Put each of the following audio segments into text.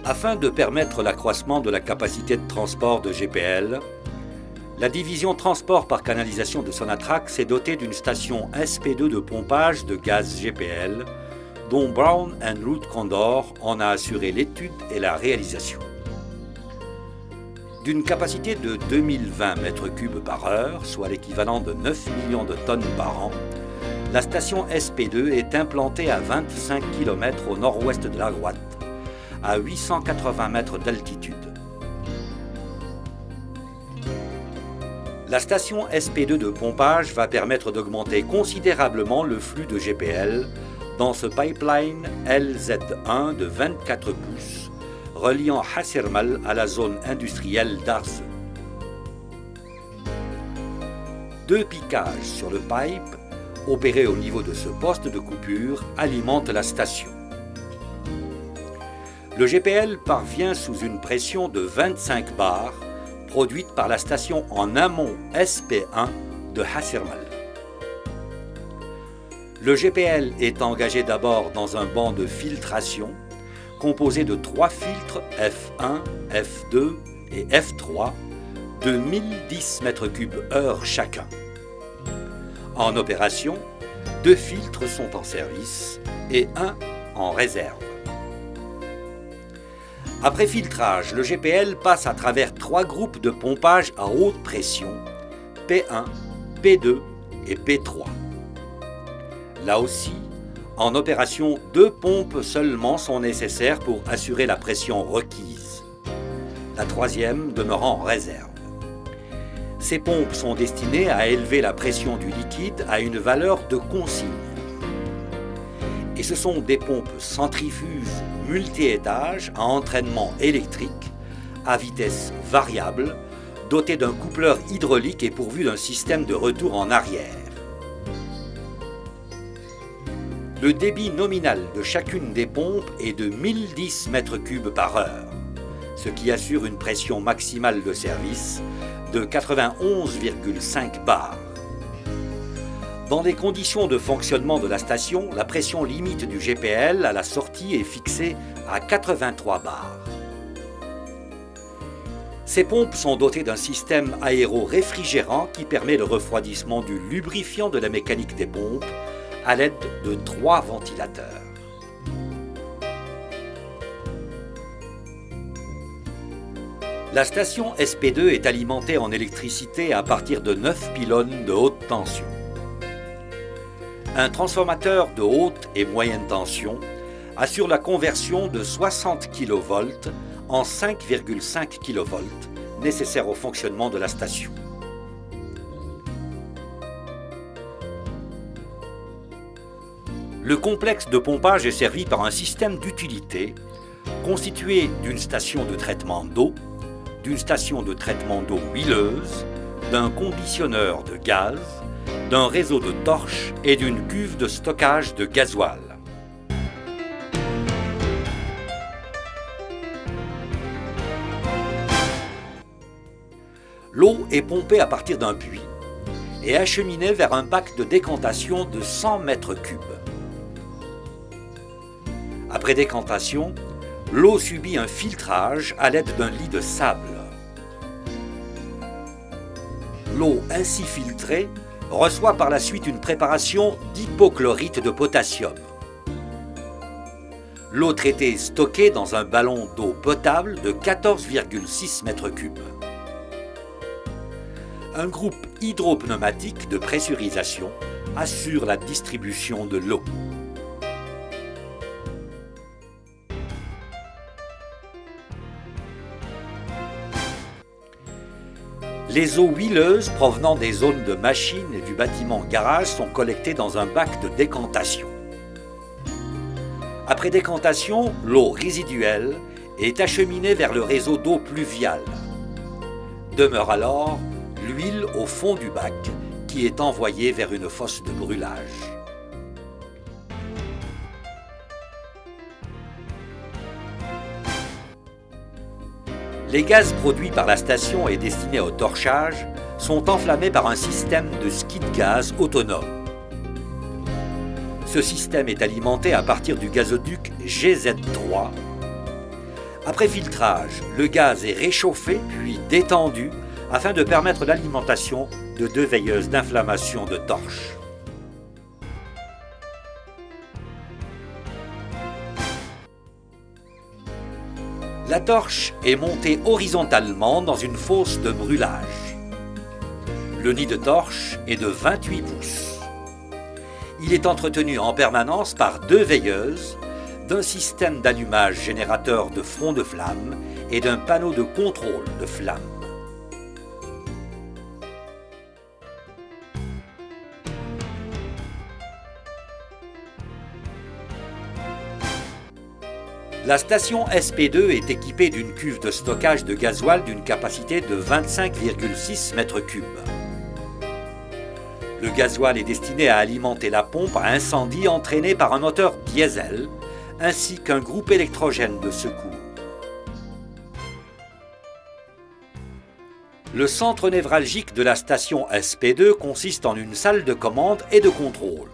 Afin de permettre l'accroissement de la capacité de transport de GPL, la division transport par canalisation de Sonatrach s'est dotée d'une station SP2 de pompage de gaz GPL, dont Brown & Root Condor en a assuré l'étude et la réalisation. D'une capacité de 2020 m3 par heure, soit l'équivalent de 9 millions de tonnes par an, la station SP2 est implantée à 25 km au nord-ouest de la Grotte, à 880 mètres d'altitude. La station SP2 de pompage va permettre d'augmenter considérablement le flux de GPL dans ce pipeline LZ1 de 24 pouces, reliant Hasirmal à la zone industrielle d'Arze. 2 piquages sur le pipe, opérés au niveau de ce poste de coupure, alimentent la station. Le GPL parvient sous une pression de 25 bars, produite par la station en amont SP1 de Hasirmal. Le GPL est engagé d'abord dans un banc de filtration composé de 3 filtres F1, F2 et F3 de 1010 m3/h chacun. En opération, 2 filtres sont en service et 1 en réserve. Après filtrage, le GPL passe à travers 3 groupes de pompage à haute pression, P1, P2 et P3. Là aussi, en opération, 2 pompes seulement sont nécessaires pour assurer la pression requise. La 3e demeure en réserve. Ces pompes sont destinées à élever la pression du liquide à une valeur de consigne. Et ce sont des pompes centrifuges multi-étages à entraînement électrique, à vitesse variable, dotées d'un coupleur hydraulique et pourvues d'un système de retour en arrière. Le débit nominal de chacune des pompes est de 1010 m3 par heure, ce qui assure une pression maximale de service de 91,5 bars. Dans les conditions de fonctionnement de la station, la pression limite du GPL à la sortie est fixée à 83 bars. Ces pompes sont dotées d'un système aéro-réfrigérant qui permet le refroidissement du lubrifiant de la mécanique des pompes à l'aide de 3 ventilateurs. La station SP2 est alimentée en électricité à partir de 9 pylônes de haute tension. Un transformateur de haute et moyenne tension assure la conversion de 60 kV en 5,5 kV nécessaire au fonctionnement de la station. Le complexe de pompage est servi par un système d'utilité constitué d'une station de traitement d'eau, d'une station de traitement d'eau huileuse, d'un conditionneur de gaz, d'un réseau de torches et d'une cuve de stockage de gasoil. L'eau est pompée à partir d'un puits et acheminée vers un bac de décantation de 100 m3. Après décantation, l'eau subit un filtrage à l'aide d'un lit de sable. L'eau ainsi filtrée reçoit par la suite une préparation d'hypochlorite de potassium. L'eau traitée est stockée dans un ballon d'eau potable de 14,6 m3. Un groupe hydropneumatique de pressurisation assure la distribution de l'eau. Les eaux huileuses provenant des zones de machines et du bâtiment garage sont collectées dans un bac de décantation. Après décantation, l'eau résiduelle est acheminée vers le réseau d'eau pluviale. Demeure alors l'huile au fond du bac qui est envoyée vers une fosse de brûlage. Les gaz produits par la station et destinés au torchage sont enflammés par un système de ski de gaz autonome. Ce système est alimenté à partir du gazoduc GZ3 Après filtrage, le gaz est réchauffé puis détendu afin de permettre l'alimentation de 2 veilleuses d'inflammation de torche. La torche est montée horizontalement dans une fosse de brûlage. Le nid de torche est de 28 pouces. Il est entretenu en permanence par 2 veilleuses, d'un système d'allumage générateur de front de flamme et d'un panneau de contrôle de flamme. La station SP2 est équipée d'une cuve de stockage de gasoil d'une capacité de 25,6 m3. Le gasoil est destiné à alimenter la pompe à incendie entraînée par un moteur diesel, ainsi qu'un groupe électrogène de secours. Le centre névralgique de la station SP2 consiste en une salle de commande et de contrôle.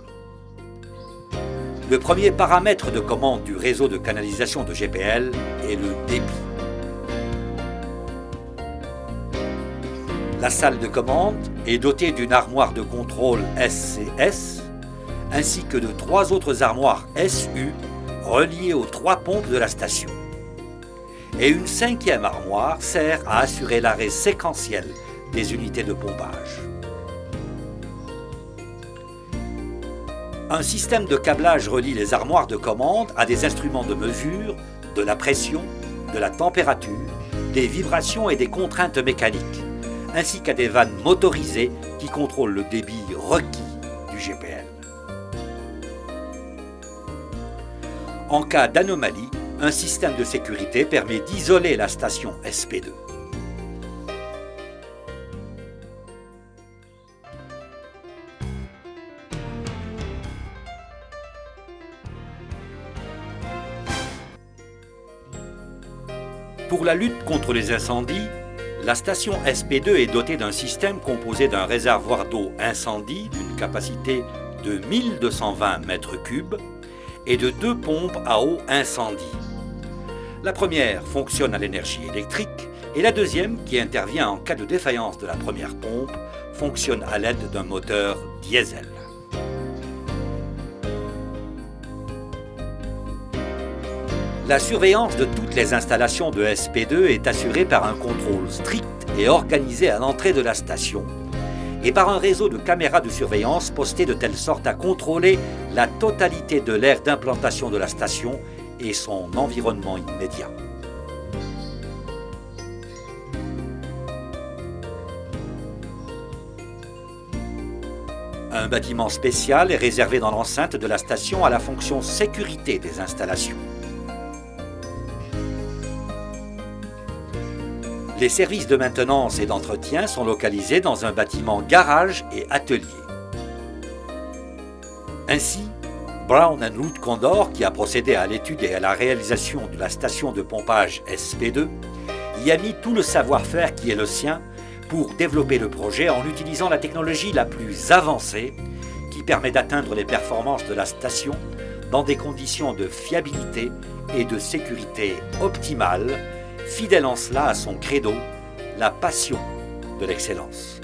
Le premier paramètre de commande du réseau de canalisation de GPL est le débit. La salle de commande est dotée d'une armoire de contrôle SCS, ainsi que de 3 autres armoires SU reliées aux 3 pompes de la station. Et une 5e armoire sert à assurer l'arrêt séquentiel des unités de pompage. Un système de câblage relie les armoires de commande à des instruments de mesure de la pression, de la température, des vibrations et des contraintes mécaniques, ainsi qu'à des vannes motorisées qui contrôlent le débit requis du GPL. En cas d'anomalie, un système de sécurité permet d'isoler la station SP2. Pour la lutte contre les incendies, la station SP2 est dotée d'un système composé d'un réservoir d'eau incendie d'une capacité de 1220 m3 et de 2 pompes à eau incendie. La première fonctionne à l'énergie électrique et la deuxième, qui intervient en cas de défaillance de la première pompe, fonctionne à l'aide d'un moteur diesel. La surveillance de toutes les installations de SP2 est assurée par un contrôle strict et organisé à l'entrée de la station et par un réseau de caméras de surveillance postées de telle sorte à contrôler la totalité de l'aire d'implantation de la station et son environnement immédiat. Un bâtiment spécial est réservé dans l'enceinte de la station à la fonction sécurité des installations. Les services de maintenance et d'entretien sont localisés dans un bâtiment garage et atelier. Ainsi, Brown & Root Condor, qui a procédé à l'étude et à la réalisation de la station de pompage SP2, y a mis tout le savoir-faire qui est le sien pour développer le projet en utilisant la technologie la plus avancée qui permet d'atteindre les performances de la station dans des conditions de fiabilité et de sécurité optimales, fidèle en cela à son credo, la passion de l'excellence.